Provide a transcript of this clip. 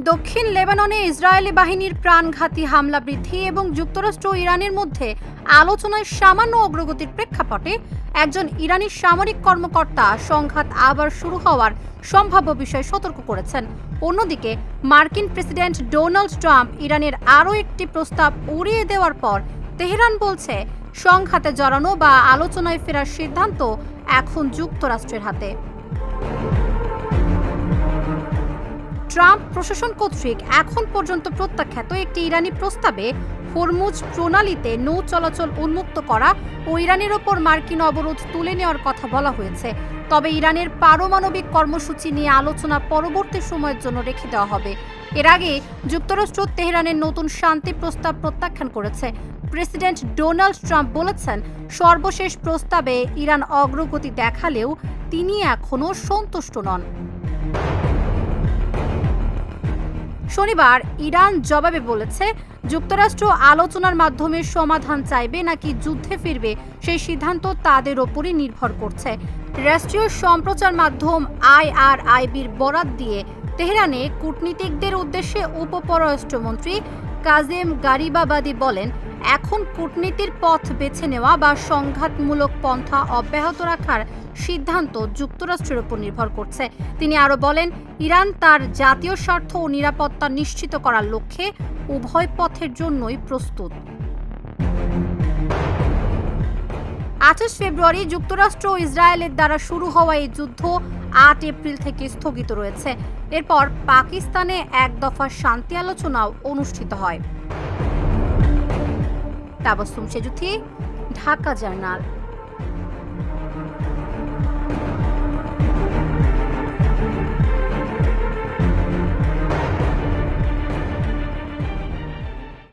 দক্ষিণ লেবাননে ইসরায়েলি বাহিনীর প্রাণঘাতী হামলা বৃদ্ধি এবং যুক্তরাষ্ট্র ও ইরানের মধ্যে আলোচনায় সামান্য অগ্রগতির প্রেক্ষাপটে একজন ইরানি সামরিক কর্মকর্তা সংঘাত আবার শুরু হওয়ার সম্ভাব্য বিষয়ে সতর্ক করেছেন। অন্যদিকে মার্কিন প্রেসিডেন্ট ডোনাল্ড ট্রাম্প ইরানের আরও একটি প্রস্তাব উড়িয়ে দেওয়ার পর তেহরান বলছে সংঘাতে জড়ানো বা আলোচনায় ফেরার সিদ্ধান্ত এখন যুক্তরাষ্ট্রের হাতে। ট্রাম্প প্রশাসন কর্তৃক এখন পর্যন্ত প্রত্যাখ্যাত একটি ইরানি প্রস্তাবে হরমুজ প্রণালীতে নৌ চলাচল উন্মুক্ত করা ও ইরানের ওপর মার্কিন অবরোধ তুলে নেওয়ার কথা বলা হয়েছে। তবে ইরানের পারমাণবিক কর্মসূচি নিয়ে আলোচনা পরবর্তী সময়ের জন্য রেখে দেওয়া হবে। এর আগে যুক্তরাষ্ট্র তেহরানের নতুন শান্তি প্রস্তাব প্রত্যাখ্যান করেছে। প্রেসিডেন্ট ডোনাল্ড ট্রাম্প বলেছেন, সর্বশেষ প্রস্তাবে ইরান অগ্রগতি দেখালেও তিনি এখনও সন্তুষ্ট নন। শনিবার ইরান জবাবে বলেছে, যুক্তরাষ্ট্র আলোচনার মাধ্যমে সমাধান চাইবে নাকি যুদ্ধে ফিরবে সেই সিদ্ধান্ত তাদের ওপরই নির্ভর করছে। রাষ্ট্রীয় সম্প্রচার মাধ্যম IRIBর বরাত দিয়ে তেহরানে কূটনীতিকদের উদ্দেশ্যে উপপররাষ্ট্রমন্ত্রী কাজেম গারিবাবাদি বলেন, এখন কূটনীতির পথ বেছে নেওয়া বা সংঘাতমূলক পন্থা অব্যাহত রাখার সিদ্ধান্ত যুক্তরাষ্ট্রের উপর নির্ভর করছে। তিনি আরও বলেন, ইরান তার জাতীয় স্বার্থ ও নিরাপত্তা নিশ্চিত করার লক্ষ্যে উভয় পথের জন্যই প্রস্তুত। 28 ফেব্রুয়ারি যুক্তরাষ্ট্র ও ইসরায়েলের দ্বারা শুরু হওয়া এই যুদ্ধ 8 এপ্রিল থেকে স্থগিত রয়েছে। এরপর পাকিস্তানে এক দফা শান্তি আলোচনাও অনুষ্ঠিত হয়। তাবাসসুম সেজুথি, ঢাকা জার্নাল।